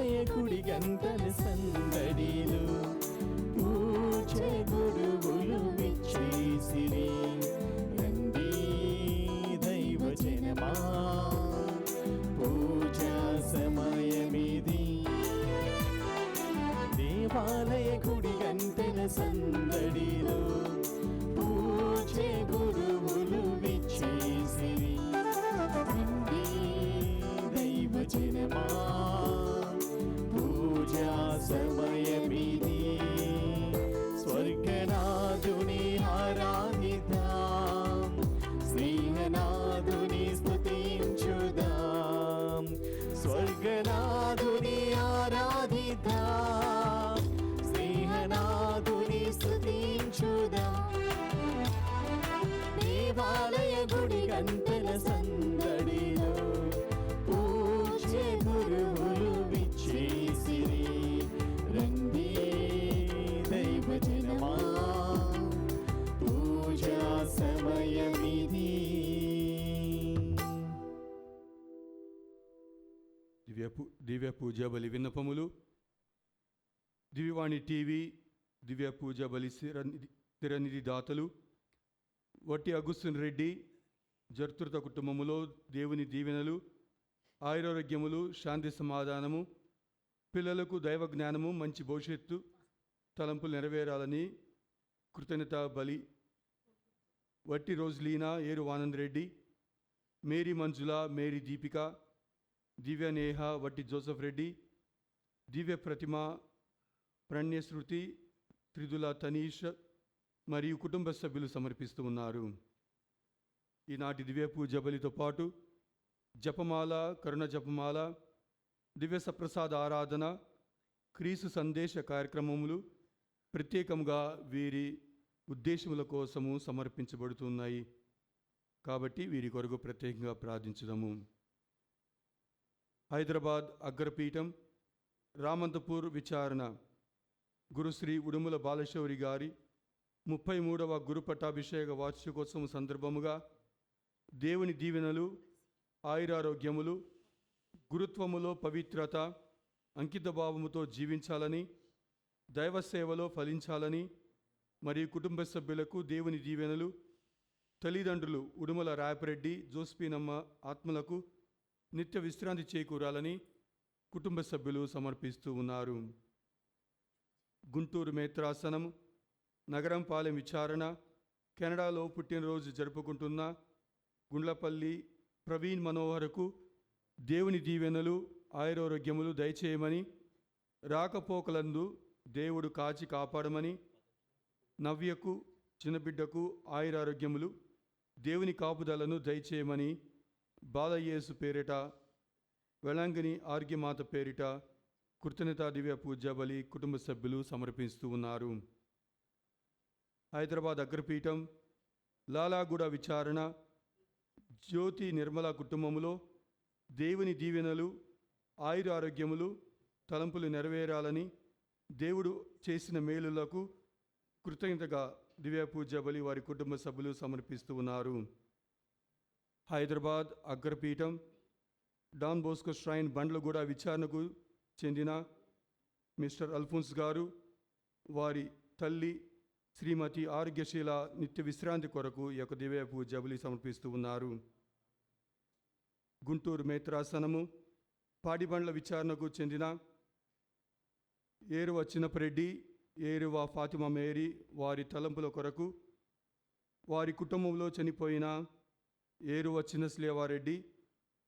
దేవాలయ గుడి గంటల సందడిలో పూజ గురువులు విచ్చేసిరి. రండి దైవజనమా, పూజా సమయమిది. దేవాలయ గుడి గంటల సందడిలో పూజ గురువులు విచ్చేసిరి. రండి దైవజనమా, పూజా సమయమిది. స్వర్గనాథుని ఆరాధిద్దాం, స్నేహనాథుని స్తుతించుదాం. స్వర్గనాథుని ఆరాధిద్దాం, స్నేహనాథుని స్తుతించుదాం. దేవాలయ గుడి గంటల సందడిలో పూజ గురువులు విచ్చేసిరి. రండి దైవజనమా, పూజా సమయమిది. దివ్య పూజా బలి విన్నపములు. దివ్యవాణి టీవీ దివ్య పూజా బలి స్థిరనిధి దాతలు వట్టి అగుస్తున్ రెడ్డి జర్తృత కుటుంబములో దేవుని దీవెనలు, ఆయురారోగ్యములు, శాంతి సమాధానము, పిల్లలకు దైవ జ్ఞానము, మంచి భవిష్యత్తు తలంపులు నెరవేరాలని కృతజ్ఞత బలి. వట్టి రోజులీనా, ఏరు ఆనంద్ రెడ్డి, మేరీ మంజుల, మేరీ దీపిక, దివ్య నేహ, వట్టి జోసఫ్ రెడ్డి, దివ్య ప్రతిమ, ప్రణ్యశృతి, త్రిదుల తనీష్ మరియు కుటుంబ సభ్యులు సమర్పిస్తూ ఉన్నారు. ఈనాటి దివ్య పూజ బలితో పాటు జపమాల, కరుణ జపమాల, దివ్య సప్రసాద ఆరాధన, క్రీస్తు సందేశ కార్యక్రమములు ప్రత్యేకంగా వీరి ఉద్దేశముల కోసము సమర్పించబడుతున్నాయి. కాబట్టి వీరి కొరకు ప్రత్యేకంగా ప్రార్థించుదాము. హైదరాబాద్ అగ్రపీఠం రామంతపూర్ విచారణ గురుశ్రీ ఉడుముల బాలశౌరి గారి 33వ గురు పట్టాభిషేక వార్షికోత్సవం సందర్భముగా దేవుని దీవెనలు, ఆయురారోగ్యములు, గురుత్వములో పవిత్రత, అంకితభావముతో జీవించాలని, దైవ సేవలో ఫలించాలని మరియు కుటుంబ సభ్యులకు దేవుని దీవెనలు, తల్లిదండ్రులు ఉడుమల రాయపరెడ్డి, జోస్పీనమ్మ ఆత్మలకు నిత్య విశ్రాంతి చేకూరాలని కుటుంబ సభ్యులు సమర్పిస్తూ ఉన్నారు. గుంటూరు మేత్రాసనం నగరంపాలెం విచారణ కెనడాలో పుట్టినరోజు జరుపుకుంటున్న గుండ్లపల్లి ప్రవీణ్ మనోహర్కు దేవుని దీవెనలు, ఆయురారోగ్యములు దయచేయమని, రాకపోకలందు దేవుడు కాచి కాపాడమని, నవ్యకు చిన్నబిడ్డకు ఆయురారోగ్యములు, దేవుని కాపుదలను దయచేయమని బాలయేసు పేరిట, వెళంగిని ఆర్గ్యమాత పేరిట కృతజ్ఞతా దివ్య పూజ బలి కుటుంబ సభ్యులు సమర్పిస్తూ ఉన్నారు. హైదరాబాద్ అగ్రపీఠం లాలాగూడ విచారణ జ్యోతి నిర్మల కుటుంబములో దేవుని దీవెనలు, ఆయురారోగ్యములు, తలంపులు నెరవేరాలని, దేవుడు చేసిన మేలులకు కృతజ్ఞతగా దివ్య పూజ బలి వారి కుటుంబ సభ్యులు సమర్పిస్తూ ఉన్నారు. హైదరాబాద్ అగ్రపీఠం డాన్ బోస్కో ష్రైన్ బండ్లగూడ విచారణకు చెందిన మిస్టర్ అల్ఫోన్స్ గారు, వారి తల్లి శ్రీమతి ఆరోగ్యశీల నిత్య విశ్రాంతి కొరకు ఈ యొక్క దివ్య పూజ బలి సమర్పిస్తూ ఉన్నారు. గుంటూరు మేత్రాసనము పాడిబండ్ల విచారణకు చెందిన ఏరువ చిన్నపరెడ్డి, ఏరువ ఫాతిమా మేరీ వారి తలంపుల కొరకు, వారి కుటుంబంలో చనిపోయిన ఏరువ చిన్నశ్లేవారెడ్డి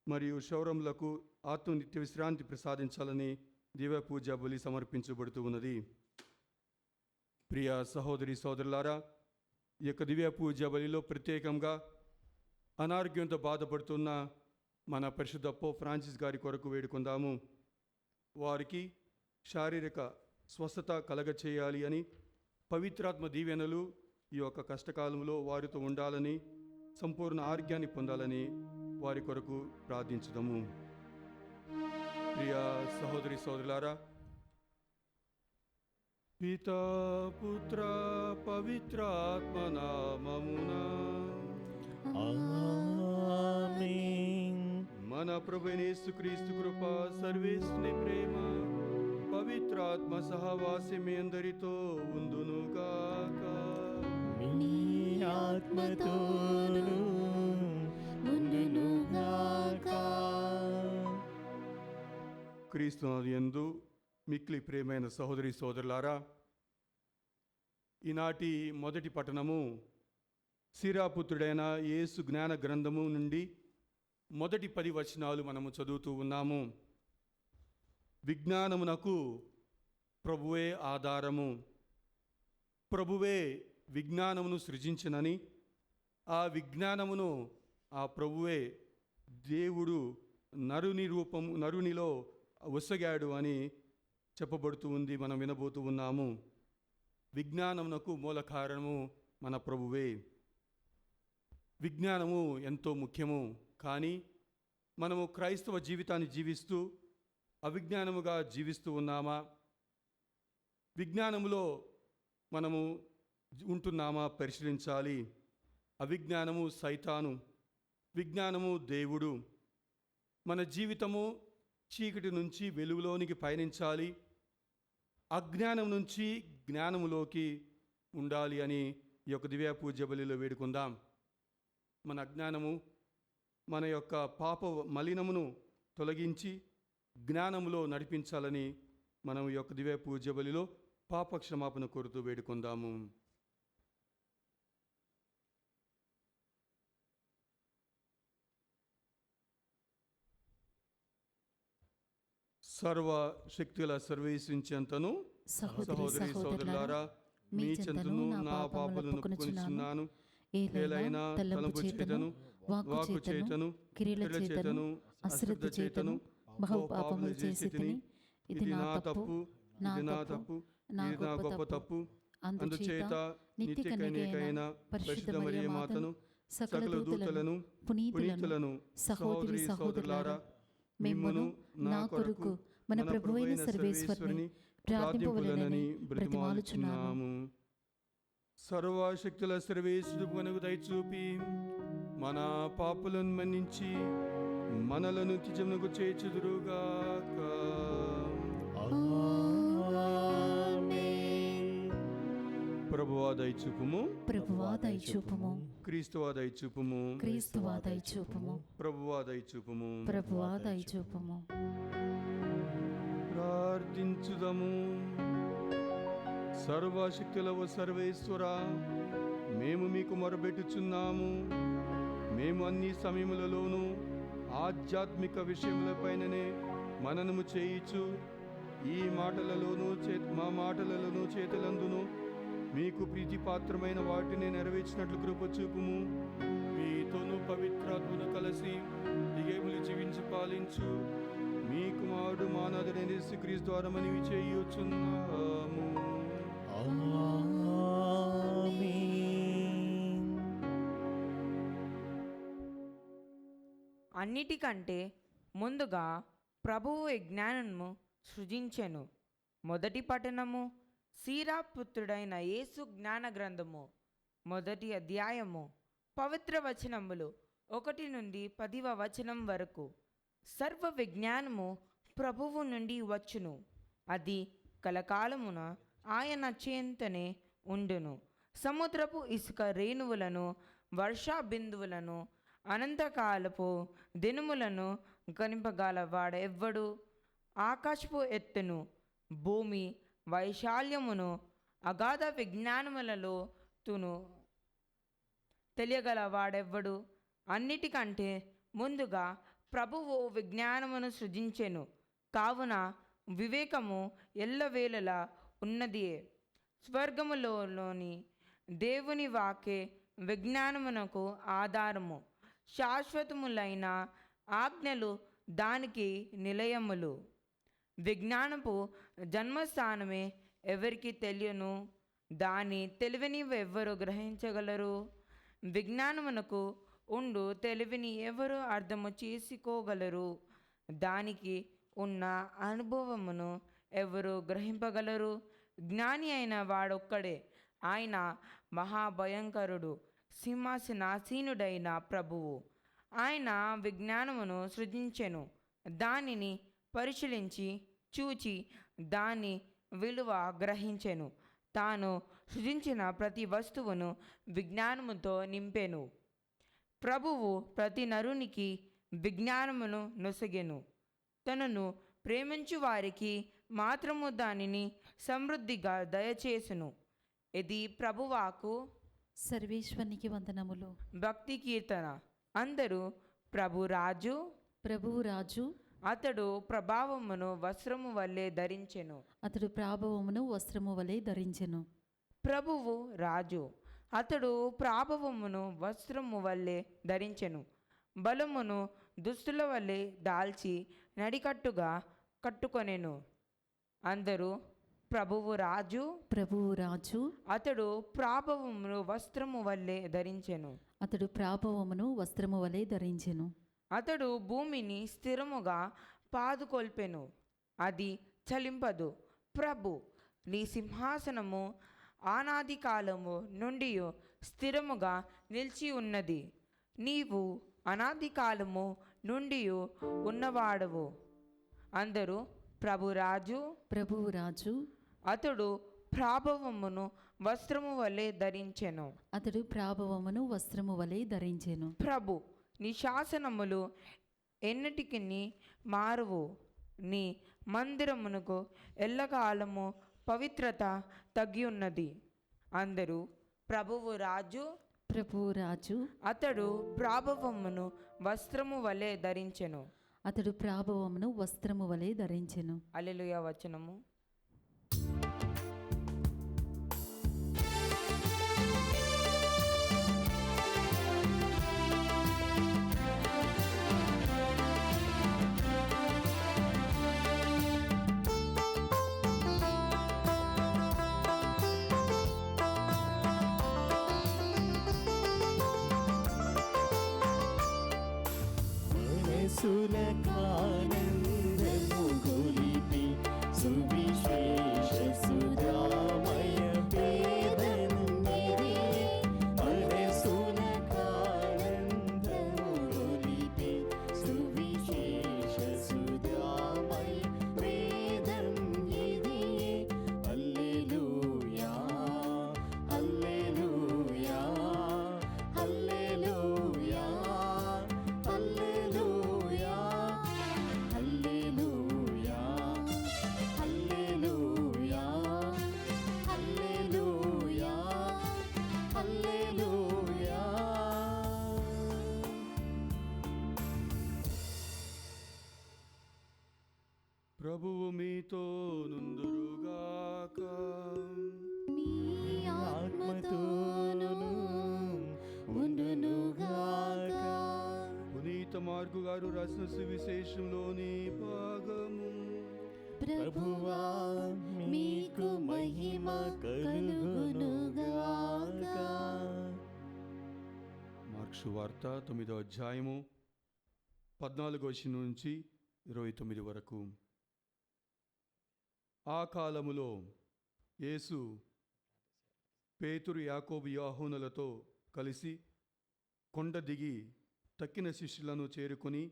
మరియు శౌరములకు ఆత్మ నిత్య విశ్రాంతి ప్రసాదించాలని దివ్య పూజ బలి సమర్పించబడుతూ ఉన్నది. ప్రియ సహోదరి సోదరులారా, ఈ యొక్క దివ్య పూజ బలిలో ప్రత్యేకంగా అనారోగ్యంతో బాధపడుతున్న మన పరిశుద్ధ పోప్ ఫ్రాన్సిస్ గారి కొరకు వేడుకుందాము. వారికి శారీరక స్వస్థత కలగచేయాలి అని, పవిత్రాత్మ దీవెనలు ఈ యొక్క కష్టకాలంలో వారితో ఉండాలని, సంపూర్ణ ఆరోగ్యాన్ని పొందాలని వారి కొరకు ప్రార్థించుదాము. ప్రియ సహోదరి సోదరులారా, పితా పుత్ర పవిత్రాత్మ నామమున ఆమేన్. మన ప్రభువైన యేసుక్రీస్తు కృప, సర్వేశ్వరుని ప్రేమ, పవిత్రాత్మ సహవాసం మీ అందరితో ఉండునుగాక. మీ ఆత్మతోను ఉండునుగాక. క్రీస్తునాథుని యందు మిక్కిలి ప్రియమైన సహోదరి సోదరులారా, ఈనాటి మొదటి పఠనము సిరాపుత్రుడైన యేసు జ్ఞాన గ్రంథము నుండి మొదటి 10 వచనాలు మనము చదువుతూ ఉన్నాము. విజ్ఞానమునకు ప్రభువే ఆధారము. ప్రభువే విజ్ఞానమును సృజించినని, ఆ విజ్ఞానమును ఆ ప్రభువే దేవుడు నరునిలో ఒసగాడు అని చెప్పబడుతూ ఉంది. మనం వినబోతూ ఉన్నాము. విజ్ఞానమునకు మూల కారణము మన ప్రభువే. విజ్ఞానము ఎంతో ముఖ్యము. కానీ మనము క్రైస్తవ జీవితాన్ని జీవిస్తూ అవిజ్ఞానముగా జీవిస్తూ ఉన్నామా? విజ్ఞానములో మనము ఉంటున్నామా పరిశీలించాలి. అవిజ్ఞానము సైతాను, విజ్ఞానము దేవుడు. మన జీవితము చీకటి నుంచి వెలుగులోనికి పయనించాలి, అజ్ఞానం నుంచి జ్ఞానములోకి ఉండాలి అని ఈ యొక్క దివ్య పూజ్య బలిలో వేడుకుందాం. మన అజ్ఞానము, మన యొక్క పాప మలినమును తొలగించి జ్ఞానములో నడిపించాలని మనం ఈ యొక్క దివ్య పూజ్య బలిలో పాప క్షమాపణ కోరుతూ వేడుకుందాము. సర్వ శక్తుల సర్వేశించేంతను సహోదరి సోదరులారా, మీ చెంతను నా పాపలను ఒప్పుకొనుచున్నాను. ఏలైనా తలంపు చేతను, వాక్కు చేతను, క్రియల చేతను, అశ్రద్ధ చేతను బహు పాపములు చేసితిని. ఇది నా తప్పు, ఇది నా తప్పు, ఇది నా గొప్ప తప్పు. అందుచేత నిత్య కన్యకైన పరిశుద్ధ మరియ మాతను, సకల దూతలను, పునీతులను, సహోదరి సహోదరులారా, మిమ్మును నా కొరకు మన ప్రభువైన సర్వేశ్వరుని ప్రార్థింపవలెనని బ్రతిమాలుచున్నాము. సర్వశక్తుల సర్వేశ్వరుడు మనకు దయచూపి మన పాపలను మన్నించి మనలను నిత్యమునకు చేర్చుదురుగాక. ప్రభువా దయచూపుము, ప్రభువా దయచూపుము, క్రీస్తువా దయచూపుము, క్రీస్తువా దయచూపుము, ప్రభువా దయచూపుము, ప్రభువా దయచూపుము. ప్రార్థించుదము. సర్వశక్తులవు సర్వేశ్వర, మేము మీకు మొరబెట్టుచున్నాము. మేము అన్ని సమయములలోనూ ఆధ్యాత్మిక విషయములపైననే మననము చేయుచు ఈ మాటలలోనూ మా మాటలలోనూ చేతులందును మీకు ప్రీతిపాత్రమైన వాటిని నెరవేర్చినట్లు కృప చూపుము. మీతోనూ పవిత్రాత్మను కలిసి దిగేములు జీవించి పాలించు మీ కుమారుడు మానవుడైన యేసుక్రీస్తు ద్వారా మనవి చేయుచున్నాము. అన్నిటికంటే ముందుగా ప్రభువు విజ్ఞానము సృజించెను. మొదటి పఠనము సిరాపుత్రుడైన యేసు జ్ఞాన గ్రంథము 1వ అధ్యాయము పవిత్ర వచనములు 1 నుండి 10వ వచనం వరకు. సర్వ విజ్ఞానము ప్రభువు నుండి వచ్చును, అది కలకాలమున ఆయన చేతనే ఉండును. సముద్రపు ఇసుక రేణువులను, వర్షా బిందువులను, అనంతకాలపు దినములను గణింపగలవాడెవ్వడు? ఆకాశపు ఎత్తును, భూమి వైశాల్యమును, అగాధ విజ్ఞానములలో తును తెలియగలవాడెవ్వడు? అన్నిటికంటే ముందుగా ప్రభువు విజ్ఞానమును సృజించెను, కావున వివేకము ఎల్లవేళలా ఉన్నదియే. స్వర్గములోని దేవుని వాక్యే విజ్ఞానమునకు ఆధారము. శాశ్వతములైన ఆజ్ఞలు దానికి నిలయములు. విజ్ఞానపు జన్మస్థానమే ఎవరికి తెలియను, దాని తెలివిని ఎవ్వరు గ్రహించగలరు? విజ్ఞానమునకు ఉండు తెలివిని ఎవరు అర్థము చేసుకోగలరు? దానికి ఉన్న అనుభవమును ఎవరు గ్రహింపగలరు? జ్ఞాని అయిన వాడొక్కడే, ఆయన మహాభయంకరుడు, సింహాసనాసీనుడైన ప్రభువు. ఆయన విజ్ఞానమును సృజించెను, దానిని పరిశీలించి చూచి దాని విలువ గ్రహించెను. తాను సృజించిన ప్రతి వస్తువును విజ్ఞానముతో నింపెను. ప్రభువు ప్రతి నరునికి విజ్ఞానమును నొసగెను. తనను ప్రేమించు వారికి మాత్రము దానిని సమృద్ధిగా దయచేసును. ఇది ప్రభువాకు. సర్వేశ్వరునికి వందనములు. భక్తి కీర్తన. అందరూ ప్రభురాజు, ప్రభువు రాజు, అతడు ప్రభావమును వస్త్రము వల్లే ధరించెను. అతడు ప్రాభవమును వస్త్రము వలె ధరించెను. ప్రభువు రాజు, అతడు ప్రాభవమును వస్త్రము వల్లే ధరించెను. బలమును దుస్తుల వల్లే దాల్చి నడికట్టుగా కట్టుకొనెను. అందరూ ప్రభువు రాజు, ప్రభువు రాజు, అతడు ప్రాభవమును వస్త్రము వల్లే ధరించెను. అతడు ప్రాభవమును వస్త్రము వలె ధరించెను. అతడు భూమిని స్థిరముగా పాదుకొల్పెను, అది చలింపదు. ప్రభు, నీ సింహాసనము ఆనాది కాలము నుండి స్థిరముగా నిలిచి ఉన్నది. నీవు అనాది కాలము నుండి ఉన్నవాడవు. అందరూ ప్రభురాజు, ప్రభువు రాజు, అతడు ప్రాభవమును వస్త్రము వలె ధరించెను. అతడు ప్రాభవమును వస్త్రము వలె ధరించెను. ప్రభు, నీ శాసనములు ఎన్నటికి మారువు. నీ మందిరమునకు ఎల్లకాలము పవిత్రత తగ్గి ఉన్నది. అందరూ ప్రభువు రాజు, ప్రభువు రాజు, అతడు ప్రాభవమును వస్త్రము వలె ధరించెను. అతడు ప్రాభవమును వస్త్రము వలె ధరించెను. హల్లెలూయా. వచనము. సులకానందము గొలిపి సువిశేష సుధామయ వేదనం నిరే. సులకానందము గొలిపి సువిశేష సుధామయ వేదం ఇది. హల్లెలూయా, హల్లెలూయా, హల్లెలూయా, హల్లెలూయా, హల్లెలూయా, హల్లెలూయా, హల్లెలూయా, హల్లెలూయా. ప్రభువు మీతో నుందురుగాక. మీ ఆత్మతోను ఉండునుగాక. పునీత మార్కు గారు రాసిన సువిశేషంలోని భాగము. ప్రభువా, మీకు మహిమ కలుగునుగాక. మార్కు వార్త 9వ అధ్యాయము 14వ వచనం నుంచి 29 వరకు. ఆ కాలములో యేసు పేతురు, యాకోబు, యోహానులతో కలిసి కొండ దిగి తక్కిన శిష్యులను చేరుకొని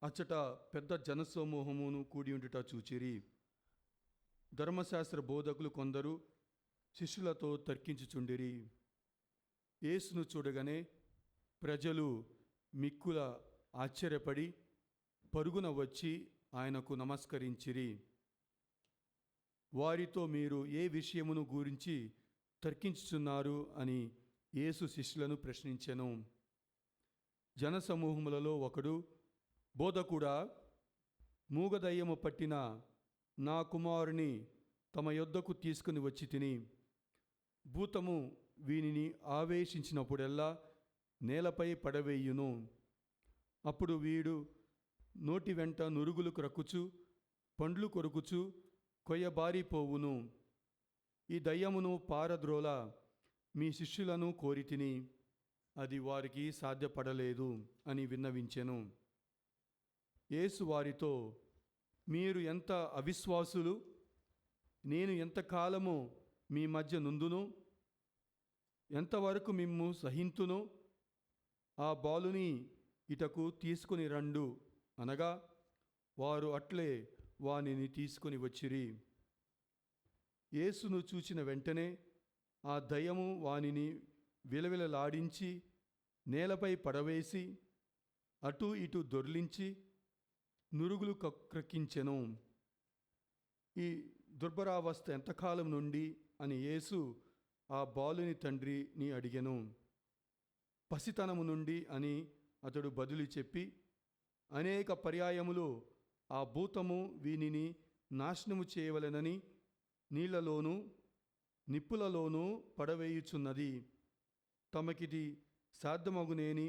అచ్చట పెద్ద జనసమూహమును కూడి ఉండుట చూచిరి. ధర్మశాస్త్ర బోధకులు కొందరు శిష్యులతో తర్కించుచుండిరి. యేసును చూడగానే ప్రజలు మిక్కుల ఆశ్చర్యపడి పరుగున వచ్చి ఆయనకు నమస్కరించిరి. వారితో, మీరు ఏ విషయమును గురించి తర్కించుచున్నారు అని యేసు శిష్యులను ప్రశ్నించెను. జనసమూహములలో ఒకడు, బోధకుడా, మూగదయ్యము పట్టిన నా కుమారుని తమ యొద్దకు తీసుకుని వచ్చి తిని, భూతము వీనిని ఆవేశించినప్పుడెల్లా నేలపై పడవేయును. అప్పుడు వీడు నోటి వెంట నురుగులు క్రక్కుచు పండ్లు కొరుకుచు కొయ్యబారిపోవును. ఈ దయ్యమును పారద్రోల మీ శిష్యులను కోరితిని, అది వారికి సాధ్యపడలేదు అని విన్నవించెను. యేసు వారితో, మీరు ఎంత అవిశ్వాసులు! నేను ఎంతకాలము మీ మధ్య నుందును? ఎంతవరకు మిమ్ము సహింతును? ఆ బాలుని ఇటకు తీసుకుని రండు అనగా వారు అట్లే వానిని తీసుకొని వచ్చిరి. యేసును చూచిన వెంటనే ఆ దయ్యము వానిని విలవిలలాడించి నేలపై పడవేసి అటు ఇటు దొర్లించి నురుగులు క్రక్కించెను. ఈ దుర్భరావస్థ ఎంతకాలం నుండి అని యేసు ఆ బాలుని తండ్రిని అడిగెను. పసితనము నుండి అని అతడు బదులు చెప్పి, అనేక పర్యాయములు ఆ భూతము వీనిని నాశనము చేయవలెనని నీళ్లలోనూ నిప్పులలోనూ పడవేయుచున్నది. తమకిది సాధ్యమగునేని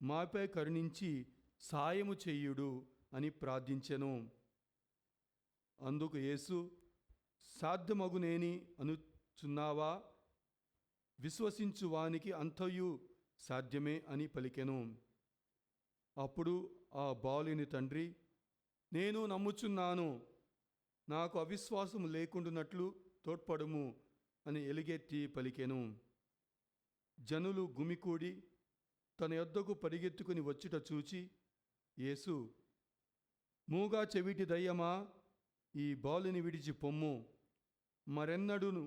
మాపై కరుణించి సాయము చెయ్యుడు అని ప్రార్థించెను. అందుకు యేసు, సాధ్యమగునేని అనుచున్నావా? విశ్వసించు వానికి అంతయు సాధ్యమే అని పలికెను. అప్పుడు ఆ బాలుని తండ్రి, నేను నమ్ముచున్నాను, నాకు అవిశ్వాసము లేకుండానట్లు తోడ్పడుము అని ఎలుగెత్తి పలికెను. జనులు గుమికూడి తన యొద్దకు పరిగెత్తుకుని వచ్చుట చూచి యేసు, మూగా చెవిటి దయ్యమా, ఈ బాలుని విడిచి పొమ్ము, మరెన్నడూను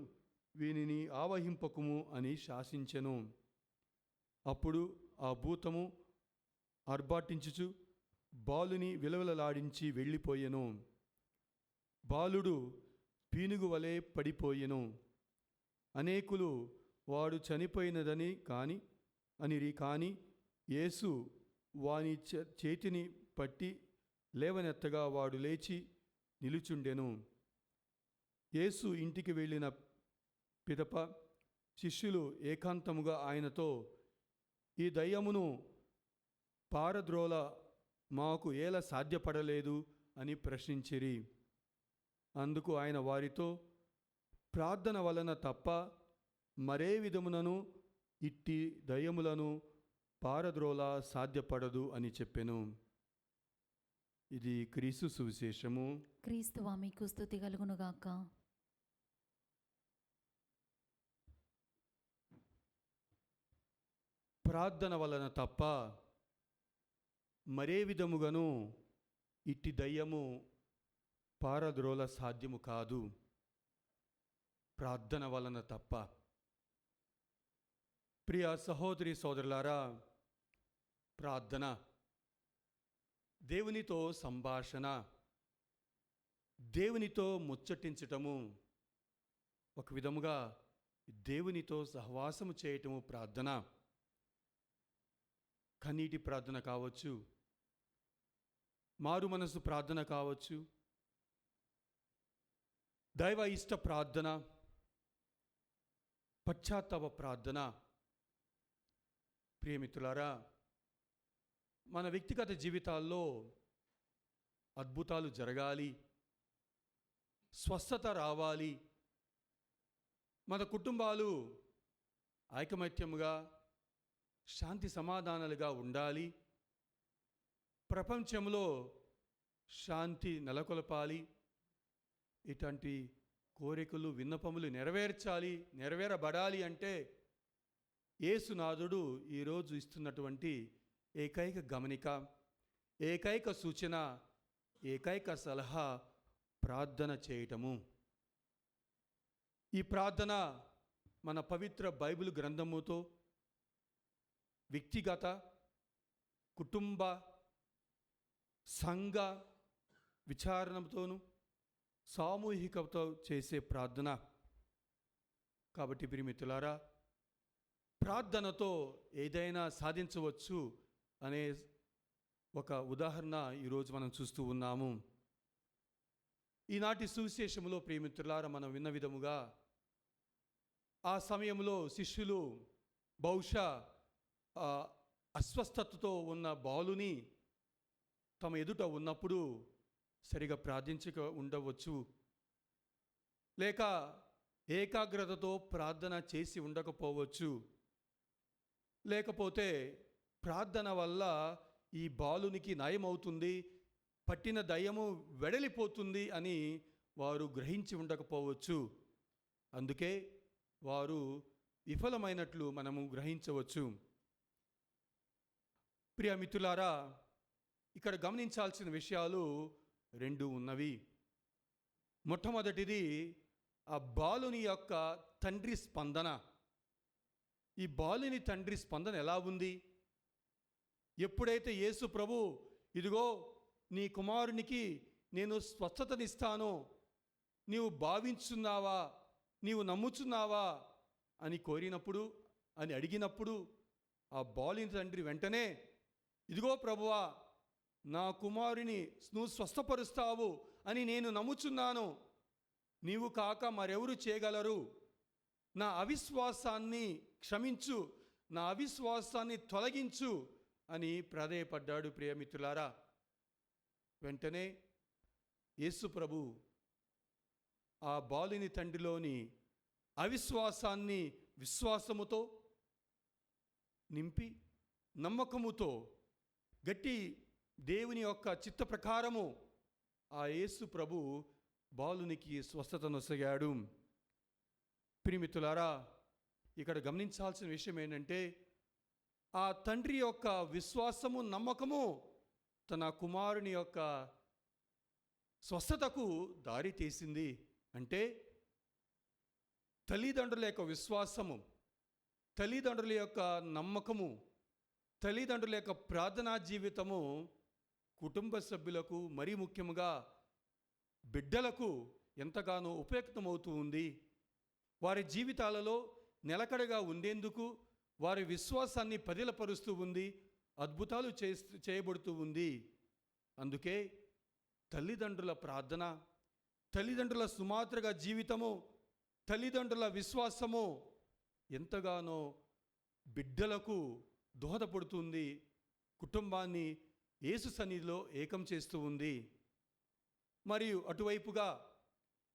వీనిని ఆవహింపకుము అని శాసించెను. అప్పుడు ఆ భూతము ఆర్భాటించుచు బాలుని విలవిలలాడించి వెళ్ళిపోయెను. బాలుడు పీనుగు వలె పడిపోయెను. అనేకులు వాడు చనిపోయినదని అనిరి కాని యేసు వాని చేతిని పట్టి లేవనెత్తగా వాడు లేచి నిలుచుండెను. యేసు ఇంటికి వెళ్ళిన పిదప శిష్యులు ఏకాంతముగా ఆయనతో, ఈ దయ్యమును పారద్రోల మాకు ఏల సాధ్యపడలేదు అని ప్రశ్నించిరి. అందుకు ఆయన వారితో, ప్రార్థన వలన తప్ప మరే విధమునను ఇట్టి దయ్యములను పారద్రోల సాధ్యపడదు అని చెప్పెను. ఇది క్రీస్తు సువిశేషము. క్రీస్తువా మీకు స్తుతి కలుగునుగాక. ప్రార్థన వలన తప్ప మరే విధముగాను ఇట్టి దయ్యము పారద్రోల సాధ్యము కాదు. ప్రార్థన వలన తప్ప. ప్రియ సహోదరి సోదరులారా, ప్రార్థన, దేవునితో సంభాషణ, దేవునితో ముచ్చటించటము, ఒక విధముగా దేవునితో సహవాసము చేయటము ప్రార్థన. కన్నీటి ప్రార్థన కావచ్చు, మారు మనసు ప్రార్థన కావచ్చు, దైవ ఇష్ట ప్రార్థన, పశ్చాత్తాప ప్రార్థన. ప్రియమిత్రులారా, మన వ్యక్తిగత జీవితాల్లో అద్భుతాలు జరగాలి, స్వస్థత రావాలి, మన కుటుంబాలు ఐకమత్యముగా శాంతి సమాధానాలుగా ఉండాలి, ప్రపంచంలో శాంతి నెలకొల్పాలి, ఇటువంటి కోరికలు విన్నపములు నెరవేరబడాలి అంటే యేసునాథుడు ఈరోజు ఇస్తున్నటువంటి ఏకైక గమనిక, ఏకైక సూచన, ఏకైక సలహా ప్రార్థన చేయటము. ఈ ప్రార్థన మన పవిత్ర బైబిల్ గ్రంథముతో వ్యక్తిగత, కుటుంబ, సంఘ విచారణతోనూ సామూహికతో చేసే ప్రార్థన. కాబట్టి ప్రియమిత్రులారా, ప్రార్థనతో ఏదైనా సాధించవచ్చు అనే ఒక ఉదాహరణ ఈరోజు మనం చూస్తూ ఉన్నాము. ఈనాటి సువిశేషములో ప్రియమిత్రులారా, మనం విన్న విధముగా ఆ సమయంలో శిష్యులు బహుశా అస్వస్థతతో ఉన్న బాలుని తమ ఎదుట ఉన్నప్పుడు సరిగా ప్రార్థించక ఉండవచ్చు, లేక ఏకాగ్రతతో ప్రార్థన చేసి ఉండకపోవచ్చు, లేకపోతే ప్రార్థన వల్ల ఈ బాలునికి నయమవుతుంది, పట్టిన దయ్యము వెడలిపోతుంది అని వారు గ్రహించి ఉండకపోవచ్చు. అందుకే వారు విఫలమైనట్లు మనము గ్రహించవచ్చు. ప్రియ మిత్రులారా, ఇక్కడ గమనించాల్సిన విషయాలు రెండు ఉన్నవి. మొట్టమొదటిది ఆ బాలుని యొక్క తండ్రి స్పందన. ఈ బాలుని తండ్రి స్పందన ఎలా ఉంది? ఎప్పుడైతే యేసు ప్రభు ఇదిగో నీ కుమారునికి నేను స్వస్థతనిస్తాను, నీవు భావించున్నావా, నీవు నమ్ముచున్నావా అని కోరినప్పుడు, అని అడిగినప్పుడు ఆ బాలుని తండ్రి వెంటనే ఇదిగో ప్రభువా, నా కుమారుని నువ్వు స్వస్థపరుస్తావు అని నేను నమ్ముచున్నాను, నీవు కాక మరెవరు చేయగలరు, నా అవిశ్వాసాన్ని క్షమించు, నా అవిశ్వాసాన్ని తొలగించు అని ప్రాధేయపడ్డాడు. ప్రియమిత్రులారా, వెంటనే యేసు ప్రభు ఆ బాలుని తండ్రిలోని అవిశ్వాసాన్ని విశ్వాసముతో నింపి నమ్మకముతో గట్టి దేవుని యొక్క చిత్త ప్రకారము ఆ యేసు ప్రభు బాలునికి స్వస్థతనొసగాడు. ప్రియమిత్రులారా, ఇక్కడ గమనించాల్సిన విషయం ఏంటంటే ఆ తండ్రి యొక్క విశ్వాసము నమ్మకము తన కుమారుని యొక్క స్వస్థతకు దారి తీసింది. అంటే తల్లిదండ్రుల యొక్క విశ్వాసము, తల్లిదండ్రుల యొక్క నమ్మకము, తల్లిదండ్రుల యొక్క ప్రార్థనా జీవితము కుటుంబ సభ్యులకు, మరీ ముఖ్యంగా బిడ్డలకు ఎంతగానో ఉపయుక్తమవుతూ ఉంది. వారి జీవితాలలో నిలకడగా ఉండేందుకు వారి విశ్వాసాన్ని పదిలపరుస్తూ ఉంది, అద్భుతాలు చేయబడుతూ ఉంది. అందుకే తల్లిదండ్రుల ప్రార్థన, తల్లిదండ్రుల సుమాత్రగా జీవితము, తల్లిదండ్రుల విశ్వాసము ఎంతగానో బిడ్డలకు దోహదపడుతుంది, కుటుంబాన్ని యేసు సన్నిధిలో ఏకం చేస్తూ ఉంది. మరియు అటువైపుగా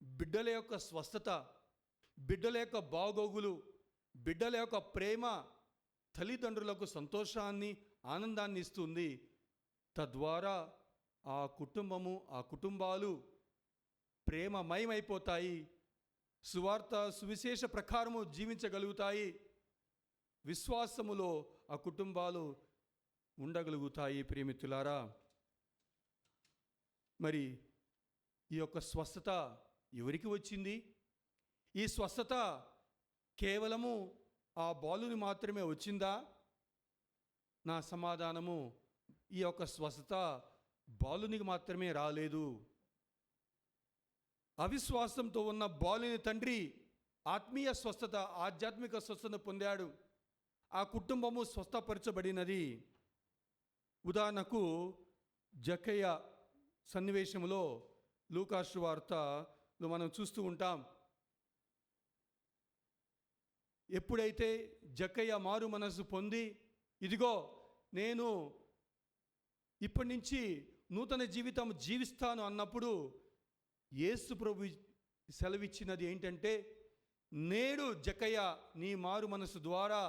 బిడ్డల యొక్క స్వస్థత, బిడ్డల యొక్క బాగోగులు, బిడ్డల యొక్క ప్రేమ తల్లిదండ్రులకు సంతోషాన్ని, ఆనందాన్ని ఇస్తుంది. తద్వారా ఆ కుటుంబము, ఆ కుటుంబాలు ప్రేమమయమైపోతాయి, సువార్త సువిశేష ప్రకారము జీవించగలుగుతాయి, విశ్వాసములో ఆ కుటుంబాలు ఉండగలుగుతాయి. ప్రియమిత్రులారా, మరి ఈ యొక్క స్వస్థత ఎవరికి వచ్చింది? ఈ స్వస్థత కేవలము ఆ బాలుని మాత్రమే వచ్చిందా? నా సమాధానము, ఈ యొక్క స్వస్థత బాలునికి మాత్రమే రాలేదు. అవిశ్వాసంతో ఉన్న బాలుని తండ్రి ఆత్మీయ స్వస్థత, ఆధ్యాత్మిక స్వస్థత పొందాడు. ఆ కుటుంబము స్వస్థపరచబడినది. ఉదాహరణకు జక్కయ్య సన్నివేశంలో లూకాసు వార్తలో మనం చూస్తూ ఉంటాం. ఎప్పుడైతే జక్కయ్య మారు మనసు పొంది ఇదిగో నేను ఇప్పటి నుంచి నూతన జీవితం జీవిస్తాను అన్నప్పుడు యేసు ప్రభు సెలవిచ్చినది ఏంటంటే, నేడు జక్కయ్య నీ మారు మనసు ద్వారా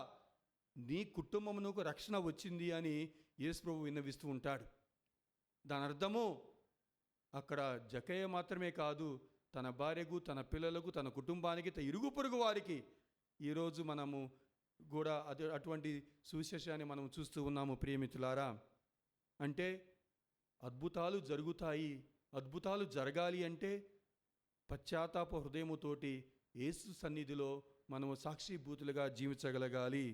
నీ కుటుంబమునకు రక్షణ వచ్చింది అని యేసు ప్రభు విన్నవిస్తూ ఉంటాడు. దాని అర్థము అక్కడ జక్కయ్య మాత్రమే కాదు, తన భార్యకు, తన పిల్లలకు, తన కుటుంబానికి, తన ఇరుగు పొరుగు వారికి ఈరోజు మనము కూడా అటువంటి సువిశేషాన్ని మనం చూస్తూ ఉన్నాము. ప్రియమిత్రులారా, అంటే అద్భుతాలు జరుగుతాయి. అద్భుతాలు జరగాలి అంటే పశ్చాత్తాప హృదయముతోటి యేసు సన్నిధిలో మనము సాక్షిభూతులుగా జీవించగలగాలి.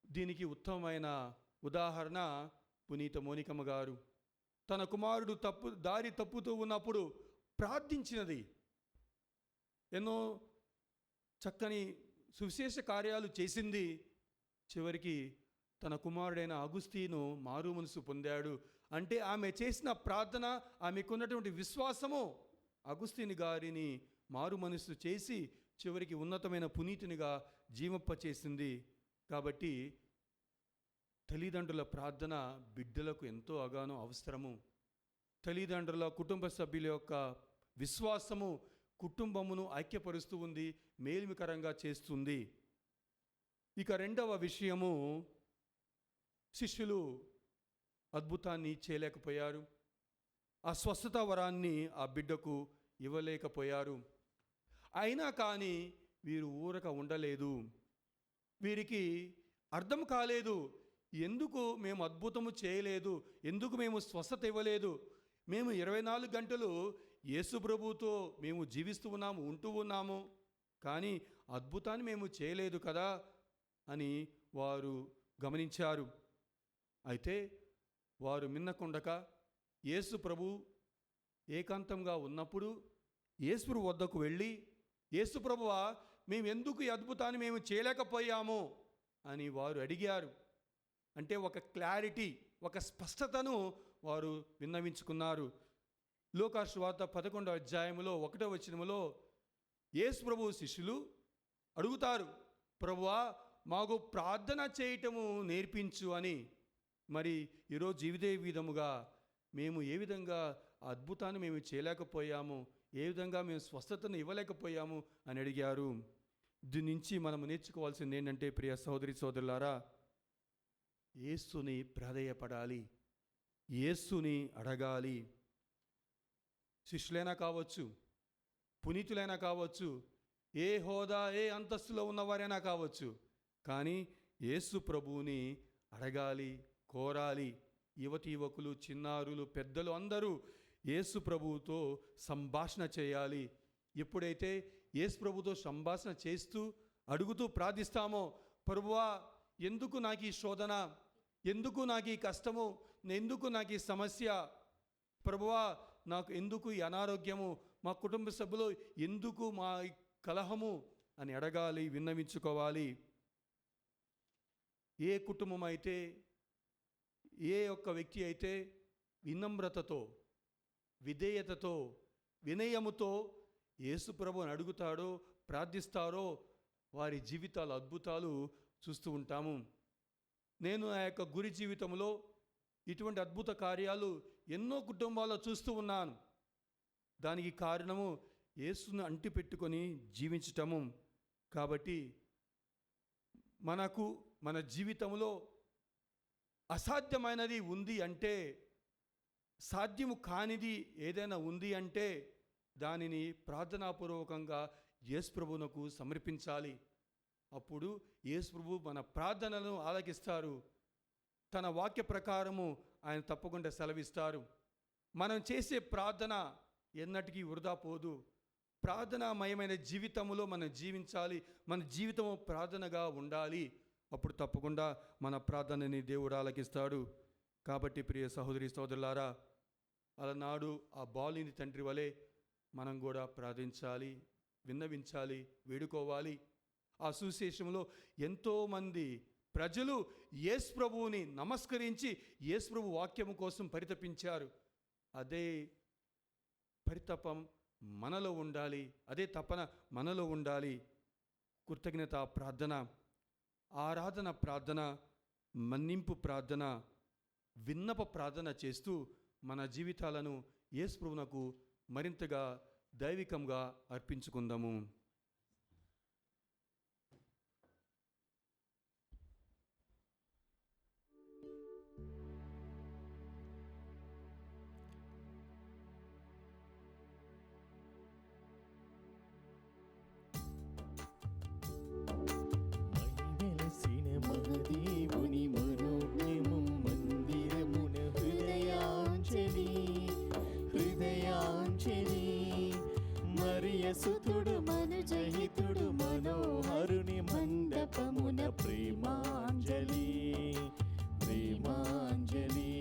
దీనికి ఉత్తమమైన ఉదాహరణ పునీత మోనికమ్మ గారు. తన కుమారుడు దారి తప్పుతూ ఉన్నప్పుడు ప్రార్థించినది. ఎన్నో చక్కని సువిశేష కార్యాలు చేసింది. చివరికి తన కుమారుడైన అగుస్తీను మారు మనసు పొందాడు. అంటే ఆమె చేసిన ప్రార్థన, ఆమెకున్నటువంటి విశ్వాసము అగుస్తీని గారిని మారు మనసు చేసి చివరికి ఉన్నతమైన పునీతునిగా జీవింపచేసింది. కాబట్టి తల్లిదండ్రుల ప్రార్థన బిడ్డలకు ఎంతో అగానో అవసరము. తల్లిదండ్రుల కుటుంబ సభ్యుల యొక్క విశ్వాసము కుటుంబమును ఐక్యపరుస్తూ ఉంది, మేలుకరంగా చేస్తుంది. ఇక రెండవ విషయము, శిష్యులు అద్భుతాన్ని చేయలేకపోయారు. ఆ స్వస్థత వరాన్ని ఆ బిడ్డకు ఇవ్వలేకపోయారు. అయినా కానీ వీరు ఊరక ఉండలేదు. వీరికి అర్థం కాలేదు, ఎందుకు మేము అద్భుతము చేయలేదు, ఎందుకు మేము స్వస్థత ఇవ్వలేదు, మేము 24 గంటలు యేసు ప్రభువుతో మేము జీవిస్తూ ఉన్నాము, ఉంటూ ఉన్నాము, కానీ అద్భుతాన్ని మేము చేయలేదు కదా అని వారు గమనించారు. అయితే వారు మిన్నకుండక యేసు ప్రభు ఏకాంతంగా ఉన్నప్పుడు యేసు ప్రభు వద్దకు వెళ్ళి, యేసు ప్రభువా, మేము ఎందుకు ఈ అద్భుతాన్ని మేము చేయలేకపోయాము అని వారు అడిగారు. అంటే ఒక క్లారిటీ, ఒక స్పష్టతను వారు విన్నవించుకున్నారు. లూకా సువార్త 11వ అధ్యాయములో 1వ వచనములో యేసు ప్రభు శిష్యులు అడుగుతారు, ప్రభువా, మాకు ప్రార్థన చేయటము నేర్పించు అని. మరి ఈరోజు ఇదే విధముగా మేము ఏ విధంగా ఆ అద్భుతాన్ని మేము చేయలేకపోయాము, ఏ విధంగా మేము స్వస్థతను ఇవ్వలేకపోయాము అని అడిగారు. దీని నుంచి మనం నేర్చుకోవాల్సింది ఏంటంటే, ప్రియ సహోదరి సోదరులారా, యేసుని ప్రాధేయపడాలి, యేసుని అడగాలి. శిష్యులైనా కావచ్చు, పునీతులైనా కావచ్చు, ఏ హోదా ఏ అంతస్తులో ఉన్నవారైనా కావచ్చు, కానీ యేసు ప్రభువుని అడగాలి, కోరాలి. యువతి యువకులు, చిన్నారులు, పెద్దలు అందరూ యేసు ప్రభువుతో సంభాషణ చేయాలి. ఎప్పుడైతే యేసు ప్రభుతో సంభాషణ చేస్తూ అడుగుతూ ప్రార్థిస్తామో, ప్రభువా, ఎందుకు నాకు ఈ శోధన, ఎందుకు నాకు ఈ కష్టము, ఎందుకు నాకు ఈ సమస్య, ప్రభువా, నాకు ఎందుకు ఈ అనారోగ్యము, మా కుటుంబ సభ్యులు ఎందుకు మా ఈ కలహము అని అడగాలి, విన్నవించుకోవాలి. ఏ కుటుంబం అయితే, ఏ ఒక్క వ్యక్తి అయితే వినమ్రతతో, విధేయతతో, వినయముతో యేసు ప్రభువుని అడుగుతాడో, ప్రార్థిస్తారో, వారి జీవితాల అద్భుతాలు చూస్తూ ఉంటాము. నేను ఆ యొక్క గురి జీవితంలో ఇటువంటి అద్భుత కార్యాలు ఎన్నో కుటుంబాల్లో చూస్తూ ఉన్నాను. దానికి కారణము యేసును అంటిపెట్టుకొని జీవించటము. కాబట్టి మనకు మన జీవితంలో అసాధ్యమైనది ఉంది అంటే, సాధ్యము కానిది ఏదైనా ఉంది అంటే, దానిని ప్రార్థనాపూర్వకంగా యేసు ప్రభువునకు సమర్పించాలి. అప్పుడు యేసు ప్రభు మన ప్రార్థనలను ఆలకిస్తారు. తన వాక్య ప్రకారము ఆయన తప్పకుండా సెలవిస్తారు. మనం చేసే ప్రార్థన ఎన్నటికీ వృధా పోదు. ప్రార్థనామయమైన జీవితంలో మనం జీవించాలి. మన జీవితము ప్రార్థనగా ఉండాలి. అప్పుడు తప్పకుండా మన ప్రార్థనని దేవుడు ఆలకిస్తాడు. కాబట్టి ప్రియ సహోదరి సోదరులారా, అలనాడు ఆ బాలుని తండ్రి వలె మనం కూడా ప్రార్థించాలి, విన్నవించాలి, వేడుకోవాలి. ఆ సువిశేషంలో ఎంతోమంది ప్రజలు యేసు ప్రభువుని నమస్కరించి యేసు ప్రభు వాక్యము కోసం పరితపించారు. అదే పరితపం మనలో ఉండాలి, అదే తపన మనలో ఉండాలి. కృతజ్ఞత ప్రార్థన, ఆరాధన ప్రార్థన, మన్నింపు ప్రార్థన, విన్నప ప్రార్థన చేస్తూ మన జీవితాలను యేసు ప్రభువునకు మరింతగా దైవికంగా అర్పించుకుందాము. వెలసిన మహదేవుని మనోజ్ఞము మందిరమున హృదయాంజలి, హృదయాంజలి. మరియ సుతుడు మనుజహితుడు మనోహరుని మండపమున ప్రేమాంజలి, ప్రేమాంజలి.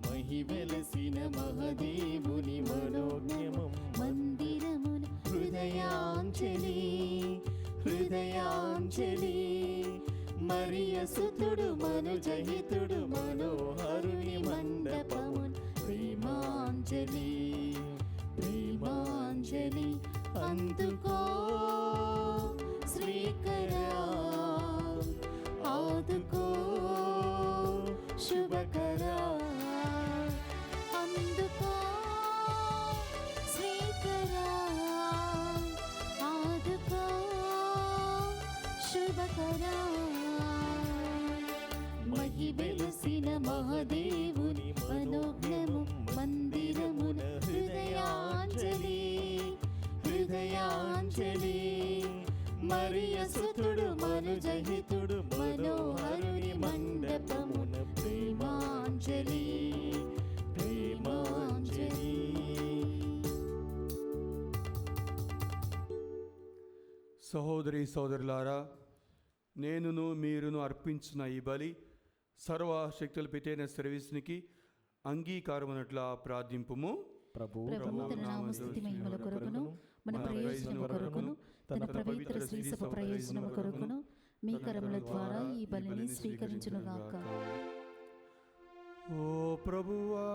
మహి వెలసిన మహదేవుని మనోజ్ఞము మందిరమున హృదయాంజలి, హృదయాంజలి. మరియ సుతుడు మనుజహితుడు మనోహరుని మండపమున ప్రేమాంజలి, ప్రేమాంజలి. అందుకో శ్రీకరా, ఆదుకో శుభకరా. అందుకో శ్రీకరా, ఆదుకో శుభకరా. మహి వెలసిన మహదేవుని మనోజ్ఞము మందిరమున హృదయాంజలి, హృదయాంజలి. మరియ సుతుడు మనుజహితుడు మనోహరుని మండపమున రూపమున ప్రేమాంజలి ప్రేమాంజలి. సహోదరి సోదరులారా, నేనును మీరును అర్పించిన ఈ బలి సర్వశక్తులు పెట్టైన సర్వీస్నికి అంగీకారమునట్లా ప్రార్థింపుము. ప్రభు తన నామస్తుతి మహిమల కొరకును మన ప్రయోజనము కొరకును తన పవిత్ర శ్రీ సభ ప్రయోజనము కొరకును మీ కరముల ద్వారా ఈ బలిని స్వీకరించునుగాక. ఓ ప్రభువా,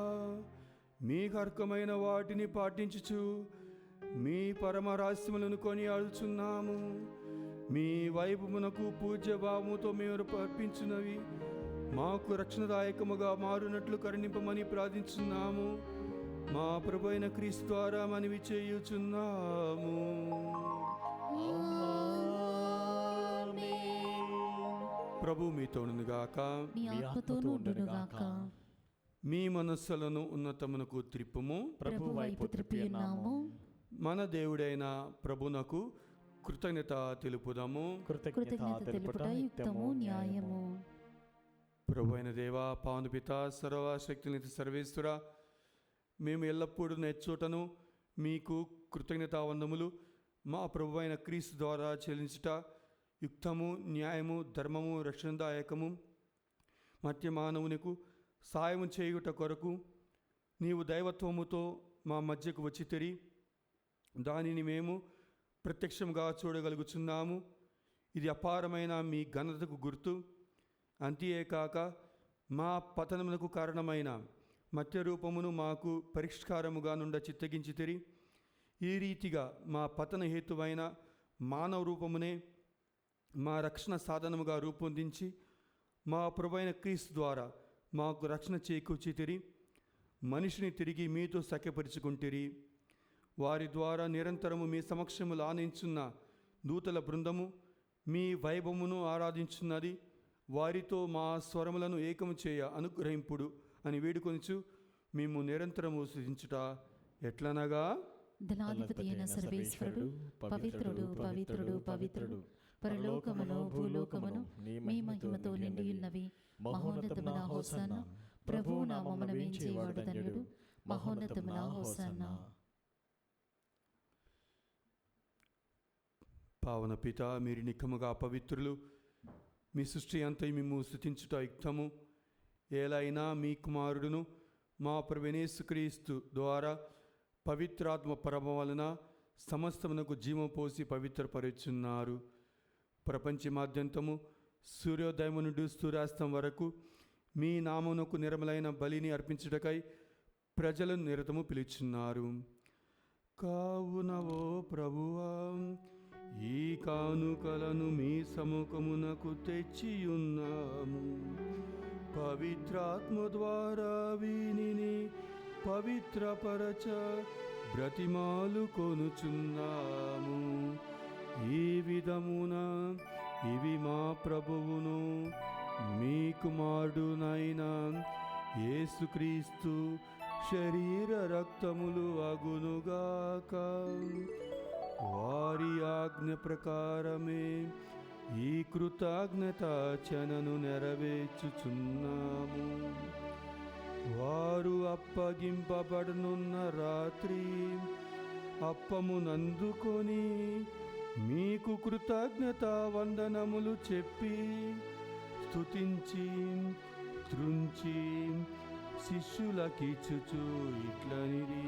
మీకు అర్హమైన వాటిని పాటించుచు మీ పరమ రహస్యములను కొనియాడుచున్నాము. మీ వైభవమునకు పూజ్య భావముతో మేము అర్పించున్నవి మాకు రక్షణదాయకముగా మారునట్లు కరుణింపమని ప్రార్థించున్నాము. మా ప్రభు అయిన క్రీస్తు ద్వారా మనవి చేయుచున్నాము. ప్రభు మీతోనుగాక, మీ ఆత్మతోనూ ఉండునుగాక. మీ మనస్సులను ఉన్నతమునకు త్రిప్పుము. ప్రభు వైపు త్రిప్పియున్నాము. మన దేవుడైన ప్రభునకు కృతజ్ఞత తెలుపుదాము. కృతజ్ఞత తెలుపుట యుక్తము న్యాయము. ప్రభు అయిన దేవా, పావన పిత, సర్వశక్తినిధి సర్వేశ్వర, మేము ఎల్లప్పుడూ నెచ్చోటను మీకు కృతజ్ఞతావందములు మా ప్రభు అయిన క్రీస్తు ద్వారా చెల్లించుట యుక్తము, న్యాయము, ధర్మము, రక్షణదాయకము. మధ్య మానవునికు సాయము చేయుట కొరకు నీవు దైవత్వముతో మా మధ్యకు వచ్చి తెరి దానిని మేము ప్రత్యక్షంగా చూడగలుగుచున్నాము. ఇది అపారమైన మీ ఘనతకు గుర్తు. అంతేకాక మా పతనమునకు కారణమైన మత్య రూపమును మాకు పరిష్కారముగా నుండి చిత్తగించి తెరి ఈ రీతిగా మా పతన హేతువైన మానవ రూపమునే మా రక్షణ సాధనముగా రూపొందించి మా ప్రభువైన క్రీస్తు ద్వారా మాకు రక్షణ చేకూర్చితిరి. మనిషిని తిరిగి మీతో సఖ్యపరుచుకుంటిరి. వారి ద్వారా నిరంతరము మీ సమక్షములు ఆనందించున్న దూతల బృందము మీ వైభవమును ఆరాధించున్నది. వారితో మా స్వరములను ఏకము చేయ అనుగ్రహింపుడు అని వేడుకొనుచు మేము నిరంతరము స్తుతించుట ఎట్లనగా, దళాధిపతి అయిన సర్వేశ్వరుడు పవిత్రుడు పవిత్రుడు పవిత్రుడు, పరలోకమును భూలోకమును మీ మహిమతో నిండియున్నవి. మహోన్నతమున హోసన్న, ప్రభువు నామమున వేంచేవాడు ధన్యుడు. మహోన్నతమున హోసన్న. పావన పిత, మీరు నిఖముగా పవిత్రులు. మీ సృష్టి అంతయు మేము స్తుతించుట యుక్తము. ఏలైనా మీ కుమారుడును మా ప్రభువైన యేసుక్రీస్తు ద్వారా పవిత్రాత్మ పరమ వలన సమస్తమునకు జీవం పోసి పవిత్రపరుచున్నారు. ప్రపంచమాద్యంతము సూర్యోదయం నుండి సూర్యాస్తం వరకు మీ నామమునకు నిర్మలైన బలిని అర్పించుటకై ప్రజలను నిరతము పిలుచున్నారు. కావున ఓ ప్రభువా, ఈ కానుకలను మీ సముఖమునకు తెచ్చియున్నాము. పవిత్రాత్మ ద్వారా వీనిని పవిత్రపరచ బ్రతిమాలు కొనుచున్నాము. ఈ విధమున ఇవి మా ప్రభువును మీ కుమారుడునైన యేసుక్రీస్తు శరీర రక్తములు అగునుగాక. వారి ఆజ్ఞ ప్రకారమే ఈ కృతజ్ఞతార్చనను నెరవేర్చుచున్నాము. వారు అప్పగింపబడనున్న రాత్రి అప్పమునందుకొని మీకు కృతజ్ఞతా వందనములు చెప్పి స్తుతించి త్రుంచి శిష్యులకిచ్చుచు ఇట్లనిది,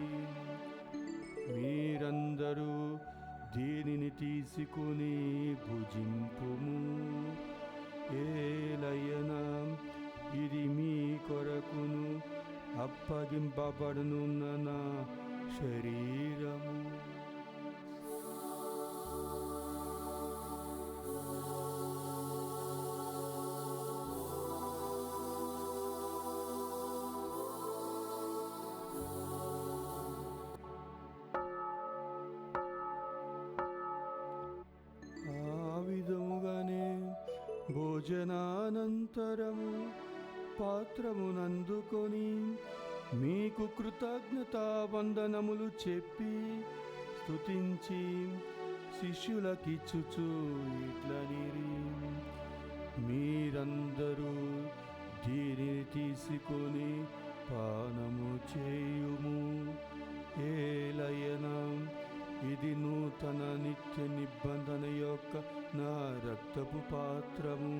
మీరందరూ దీనిని తీసుకుని భుజింపుము. ఏలయనా ఇది మీ కొరకును అప్పగింపబడనున్న నా శరీరము. భోజనానంతరము పాత్రమునందుకొని మీకు కృతజ్ఞతా వందనములు చెప్పి స్తుతించి శిష్యులకిచ్చుచు ఇట్లనిరి, మీరందరూ దీనిని తీసుకొని పానము చేయుము. ఏలయనా ఇది నూతన నిత్య నిబంధన యొక్క నా రక్తపు పాత్రము.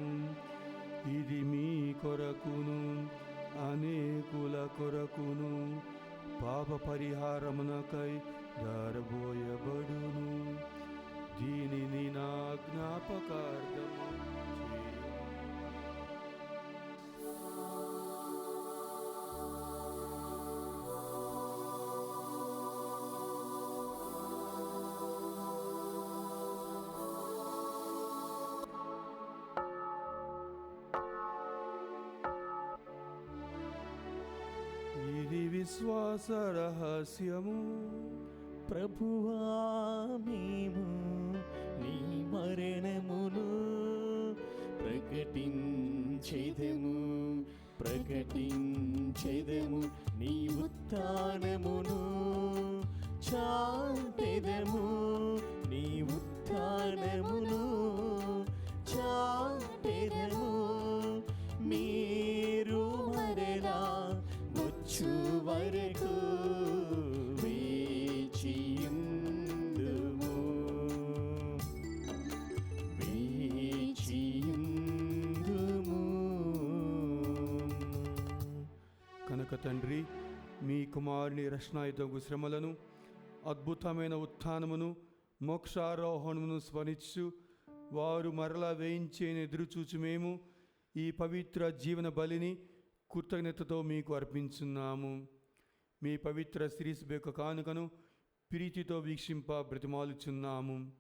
ఇది మీ కొరకును అనేకుల కొరకును పాప పరిహారమునకై దారబోయబడును. దీనిని నా జ్ఞాపకార్థము చేయుము. ఇది విశ్వాస రహస్యము. ప్రభువా మేము నీ మరణమును ప్రకటించెదము నీ ఉత్థానమును చాటెదము నీ ఉత్థానమును చాటెదము. మీరు మరలా వచ్చు వరకు వేచియుందుము. కనుక తండ్రి, మీ కుమారుని రక్షణాయుధపు శ్రమలను, అద్భుతమైన ఉత్థానమును, మోక్షారోహణమును స్మరించు వారు మరలా వేయించేని ఎదురుచూచు మేము ఈ పవిత్ర జీవన బలిని కృతజ్ఞతతో మీకు అర్పించున్నాము. మీ పవిత్ర శ్రీసభ కానుకను ప్రీతితో వీక్షింప బ్రతిమాలుచున్నాము.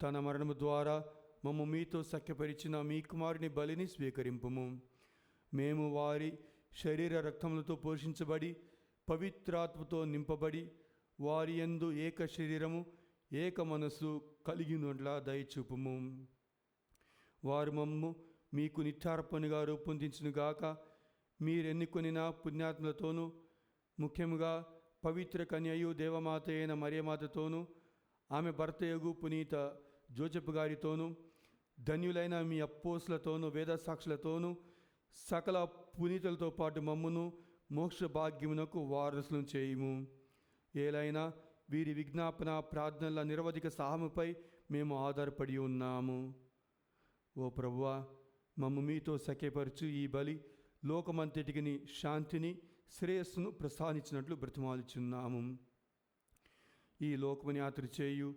తన మరణము ద్వారా మమ్మ మీతో సఖ్యపరిచిన మీ కుమారుని బలిని స్వీకరింపుము. మేము వారి శరీర రక్తములతో పోషించబడి పవిత్రాత్మతో నింపబడి వారి యందు ఏక శరీరము ఏక మనస్సు కలిగినట్లా దయచూపుము. వారు మమ్ము మీకు నిత్యార్పణగా రూపొందించునుగాక. మీరెన్నుకొనిన పుణ్యాత్మలతోనూ ముఖ్యముగా పవిత్ర కన్యయు దేవమాత అయిన మరియమాతతోనూ ఆమె భర్తయగు పునీత జోజపు గారితోనూ ధన్యులైన మీ అప్పోసులతోనూ వేద సాక్షులతోనూ సకల పునీతులతో పాటు మమ్మును మోక్ష భాగ్యమునకు వారసులను చేయుము. ఏలైనా వీరి విజ్ఞాపన ప్రార్థనల నిరవధిక సహాయముపై మేము ఆధారపడి ఉన్నాము. ఓ ప్రభువా, మమ్ము మీతో సఖ్యపరచు ఈ బలి లోకమంతటికి శాంతిని శ్రేయస్సును ప్రసాదించినట్లు బ్రతిమాలుచున్నాము. ఈ లోకముని యాత్ర చేయు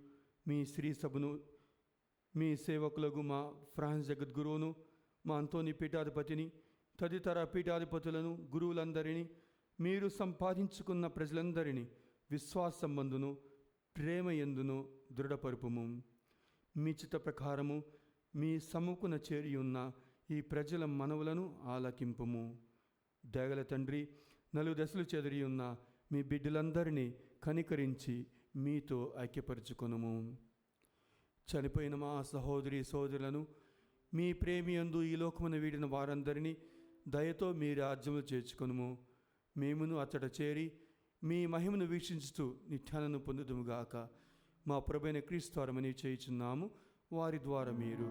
మీ శ్రీ సభను, మీ సేవకులకు మా ఫ్రాన్స్ జగద్గురువును, మా అంతోని పీఠాధిపతిని, తదితర పీఠాధిపతులను, గురువులందరినీ, మీరు సంపాదించుకున్న ప్రజలందరినీ విశ్వాస సంబంధును ప్రేమ యందును దృఢపరుపుము. మీ చిత్త ప్రకారము మీ సముఖన చేరి ఉన్న ఈ ప్రజల మనవులను ఆలకింపుము. దయగల తండ్రి, నలుదశలు చెదిరి ఉన్న మీ బిడ్డలందరినీ కనికరించి మీతో ఐక్యపరచుకొనుము. చనిపోయిన మా సహోదరి సోదరులను, మీ ప్రేమియందు ఈ లోకమున వీడిన వారందరినీ దయతో మీ రాజ్యములు చేర్చుకొనుము. మేమును అతడ చేరి మీ మహిమను వీక్షించుతూ నిత్యాలను పొందుదుముగాక. మా ప్రభువైన క్రీస్తు ద్వారమని చేయుచున్నాము. వారి ద్వారా మీరు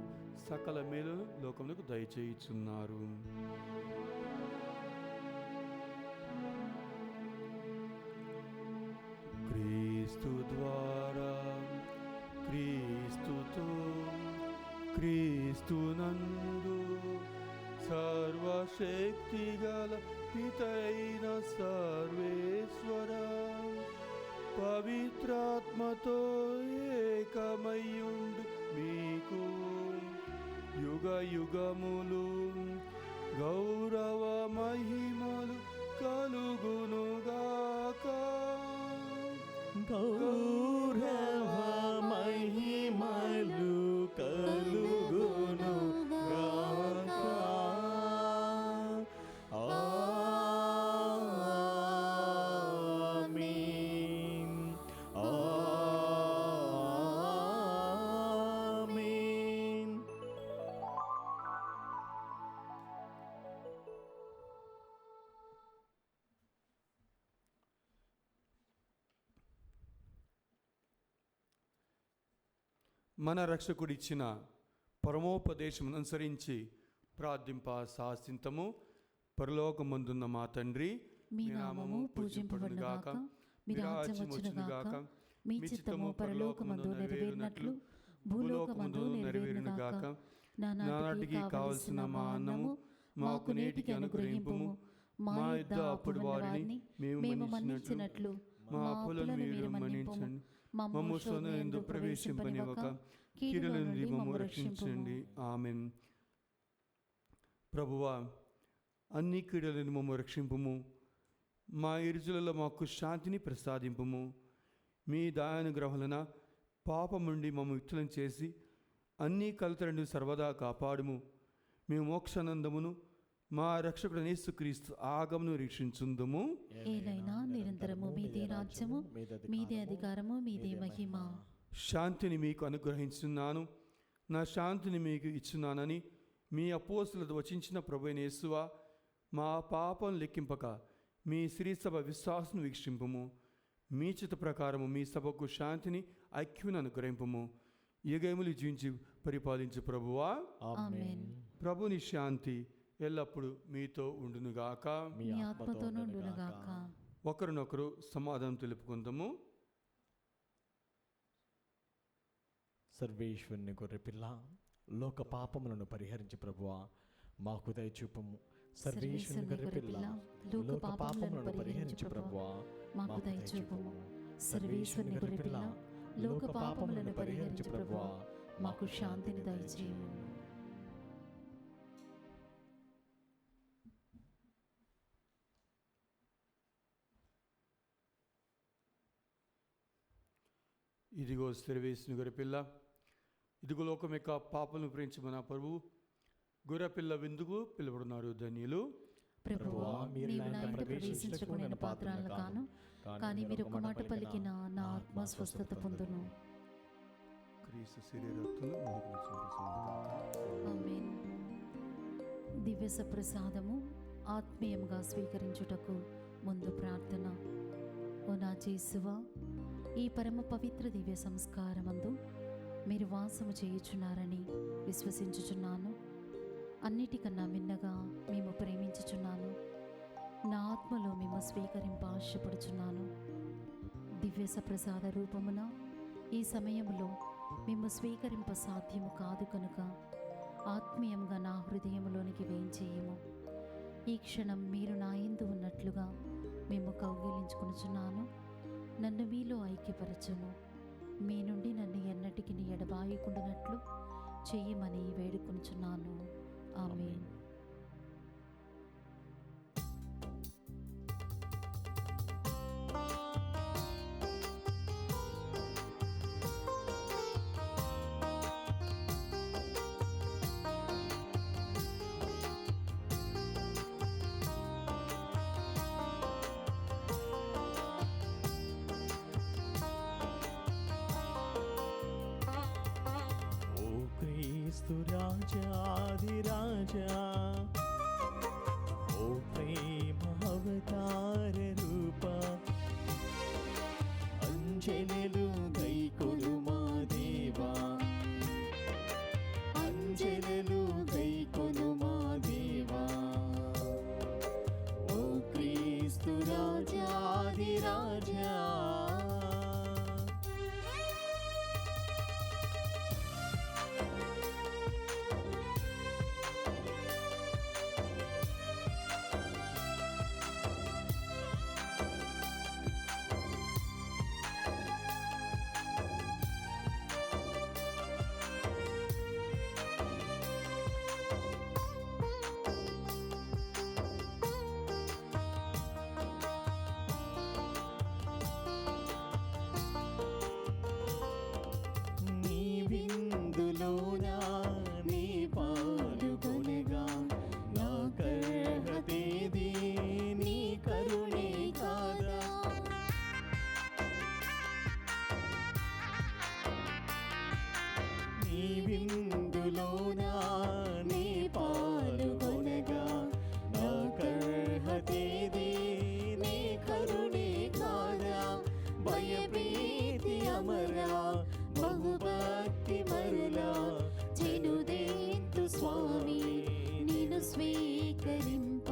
సకల మేలును లోకములకు దయచేయుచున్నారు. క్రీస్తు ద్వారా, క్రీస్తుతో, క్రీస్తునందు సర్వశక్తిగల పితైన సర్వేశ్వర పవిత్రాత్మతో ఏకమయ్యుండు మీకు యుగ యుగములు గౌరవ మహిమలు కలుగునుగాక. గౌరవ మహిమలు కలుగునుగాక. ఆమేన్. ఆమేన్. మన రక్షకుడిచ్చిన పరమోపదేశం అనుసరించి ప్రార్థింప సాసింతము. పరలోకమందున్న మా తండ్రి, మీ నామము పూజింపబడునుగాక, మీ రాజ్యం వచ్చునుగాక, మీ చిత్తము పరలోకమందు నెరవేరినట్లు భూలోకమందు నెరవేరునుగాక. నానాటికి కావలసిన మా అన్నము మాకు నేటికి అనుగ్రహింపుము. మా యుద్ధ అప్పుడు వారిని మేము మన్నించినట్లు మా అప్పులను మీరు మన్నించండి. మమ్ము శోధనయందు ప్రవేశింపనివ్వక కీడుల నుండి మమ్ము రక్షించండి. ఆమెన్. ప్రభువా, అన్ని కీడులను మమ్ము రక్షింపుము. మా ఇరుజులలో మాకు శాంతిని ప్రసాదింపుము. మీ దయానుగ్రహములన పాపం నుండి మమ్ము విచ్ఛిన్నం చేసి అన్ని కలతలను సర్వదా కాపాడుము. మేము మోక్షానందమును మా రక్షకుడు యేసుక్రీస్తు ఆగమను రక్షించుందుము. ఏలైనా నిరంతరము మీదే రాజ్యము, మీదే అధికారము, మీదే మహిమ. శాంతిని మీకు అనుగ్రహించున్నాను, నా శాంతిని మీకు ఇచ్చున్నానని మీ అపోస్తులతో వచించిన ప్రభువైన యేసువా, మా పాపం లెక్కింపక మీ శ్రీసభ విశ్వాసం వీక్షింపము. మీ చిత్త ప్రకారము మీ సభకు శాంతిని ఐక్యమును అనుగ్రహింపము. యుగములు జీవించి పరిపాలించు ప్రభువా. ఆమేన్. ప్రభుని శాంతి ఎల్లప్పుడూ మీతో ఉండునుగాక, మీ ఆత్మతోనూ ఉండునుగాక. ఒకరినొకరు సమాధానం తెలుపుకుందాము. సర్వేశ్వరుని గొర్రెపిల్ల, లోక పాపములను పరిహరించి ప్రభువా మాకు దయచూపము. సర్వేశ్వరుని గొర్రెపిల్ల, లోక పాపములను పరిహరించి ప్రభువా మాకు దయచూపము. సర్వేశ్వరుని గొర్రెపిల్ల, లోక పాపములను పరిహరించి ప్రభువా మాకు శాంతిని దయచేయము. ఇదిగో సర్వేశ్వరుని గొర్రెపిల్ల, ఇదిగో లోకం యొక్క పాపలను ప్రేమించమన్న ప్రభువు గొర్రెపిల్ల విందుకు పిలువబడినారు. ధన్యులు. ప్రభువా, మీరు నా ఇంట ప్రవేశించుటకు నేను పాత్రలను కాను, కానీ మీరు ఒక మాట పలికిన నా ఆత్మ స్వస్థత పొందును. క్రీస్తు శరీరత్తులు మనకు చూపించును. ఆమేన్. దివ్య సప్రసాదము ఆత్మీయంగా స్వీకరించుటకు ముందు ప్రార్థన. ఓ నా యేసువా, ఈ పరమ పవిత్ర దివ్య సంస్కారమందు మీరు వాసము చేయుచున్నారని విశ్వసించుచున్నాను. అన్నిటికన్నా మిన్నగా మేము ప్రేమించుచున్నాను. నా ఆత్మలో మేము స్వీకరింప ఆశపడుచున్నాను. దివ్య సప్రసాద రూపమున ఈ సమయంలో మేము స్వీకరింప సాధ్యము కాదు కనుక ఆత్మీయంగా నా హృదయంలోనికి వేయించేయము. ఈ క్షణం మీరు నా యందు ఉన్నట్లుగా మేము కౌగిలించుకొనుచున్నాను. నన్ను మీలో ఐక్యపరచును. మీ నుండి నన్ను ఎన్నటికి ఎడబాయకుండానట్లు చెయ్యమని వేడుకొనుచున్నాను. ఆమేన్. క్రీస్తు రాజాధిరాజా, ఓ ప్రేమ అవతార రూప, అంజనెలు గైకొను మా దేవా, అంజనెలు గైకొను మా దేవా, ఓ క్రీస్తు రాజాధిరాజా. విందులోనా నీ పాల్గొనగా నాకర్హతేది నీ కరుణే కాదా. భయభీతి అమరా బహుభక్తి మరులా జనుదేంతు స్వామి నిన్ను స్వీకరింప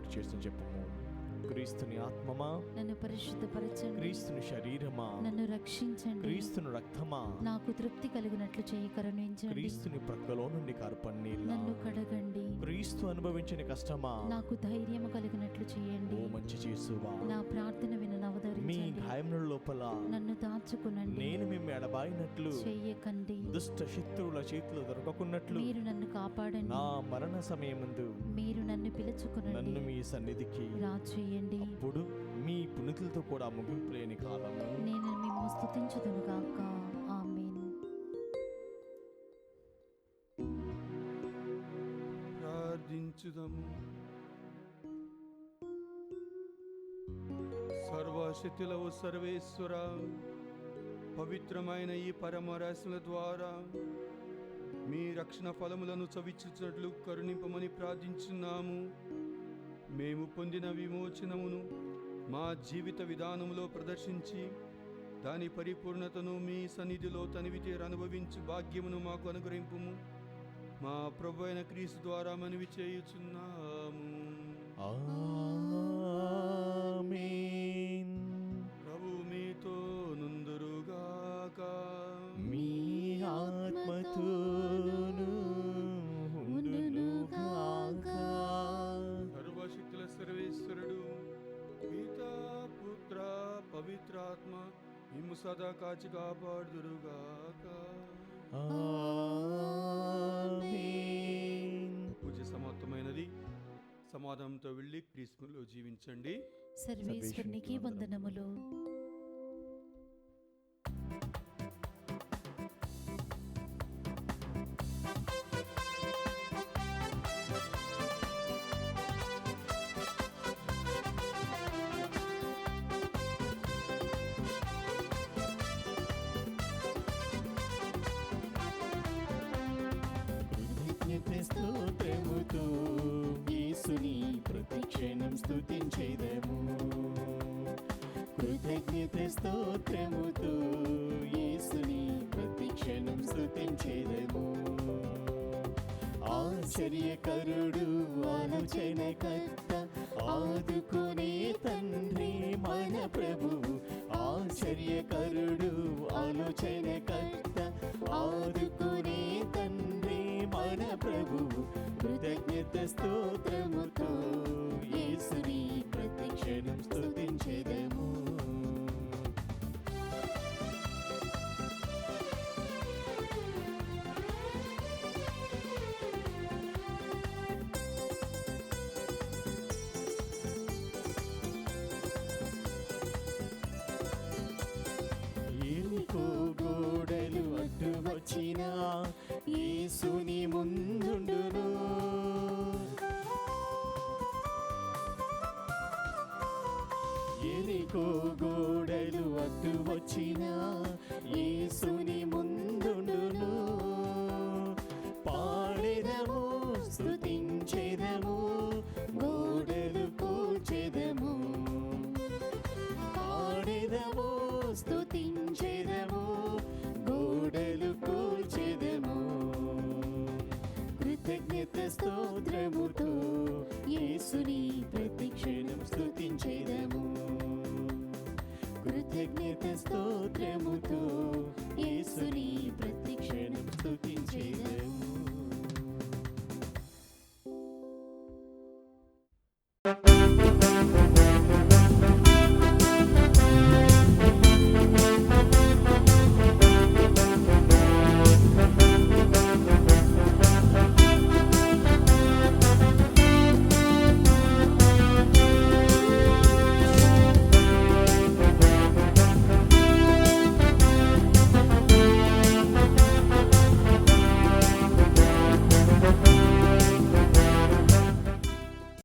ఏర్పాటు చేసిన చెప్పము. క్రీస్తుని ఆత్మమా, నన్ను పరిశుద్ధపరచండి. క్రీస్తుని శరీరమా, నన్ను రక్షించండి. క్రీస్తుని రక్తమా, నాకు తృప్తి కలిగినట్లు చేయి కరుణించండి. క్రీస్తుని ప్రక్కలో నుండి కార్పన్నీళ్ళ, నన్ను కడగండి. క్రీస్తు అనుభవించిన కష్టమా, నాకు ధైర్యము కలిగినట్లు చేయండి. ఓ మంచి చేసువా, నా ప్రార్థన విని మీ నవదరించండి. గాయముల లోపల నన్ను దాచుకునండి. నేను మిమ్మ ఎడబాయినట్లు, చెయ్యకండి. దుష్ట శత్రువుల చేతులు దొరకకున్నట్లు, మీరు నన్ను కాపాడండి. నా మరణ సమయమందు మీరు నన్ను పిలుచుకునండి. నన్ను మీ సన్నిధికి రాచేయండి. అప్పుడు మీ పుణితులతో కూడా ముగింపు లేని కాలము నేను మిమ్ము స్తుతించుదునుగాక. ఆమేన్. ప్రార్థించుదము. సర్వశక్తులవు సర్వేశ్వర, పవిత్రమైన ఈ పరమరహస్యముల ద్వారా మీ రక్షణ ఫలములను చవిచ్చుచున్నట్లు కరుణింపమని ప్రార్థించున్నాము. మేము పొందిన విమోచనమును మా జీవిత విధానములో ప్రదర్శించి దాని పరిపూర్ణతను మీ సన్నిధిలో తనివితీర అనుభవించు భాగ్యమును మాకు అనుగ్రహింపుము. మా ప్రభు అయిన క్రీస్తు ద్వారా మనవి చేయుచున్నాము. ఆమేన్. ప్రభు మీతో నుందురుగాక. మీ ఆత్మతోను ఉండునుగాక. సర్వశక్తుల సర్వేశ్వరుడు పితా పుత్ర పవిత్రాత్మ మిమ్ము సదా కాచి కాపాడుదురుగాక. ఆమేన్. పూజ సమాప్తమైనది. సమాధానంతో వెళ్ళి క్రీస్తులో జీవించండి. సర్వేశ్వరునికి వందనములు. స్తోత్రముతో యేసుని ప్రతిక్షణం స్తుతించెదము. కృతజ్ఞత స్తోత్రముతో యేసుని ప్రతిక్షణం స్తుతించెదము. ఆశ్చర్యకరుడు ఆలోచనకర్త ఆదుకునే తండ్రి మన ప్రభువు. ఆశ్చర్యకరుడు ఆలోచనకర్త ఆదుకునే తండ్రి మన ప్రభువు. కృతజ్ఞత స్తోత్రముతో యేసుని ప్రతిక్షణం స్తుతించెదము. ఎరికో గోడలు అడ్డు వచ్చినా యేసుని ముందుండును. ఎరికో గోడలు అడ్డు వచ్చినా యేసుని ముందుండును. పాడెదము స్తుతించెదము గోడలు కూల్చెదము. పాడెదము స్తుతించెదము గోడలు కూల్చెదము. కృతజ్ఞత స్తోత్రముతో యేసుని ప్రతిక్షణం స్తుతించెదము. కృతజ్ఞత స్తోత్రముతో యేసుని ప్రతిక్షణం స్తుతించెదము.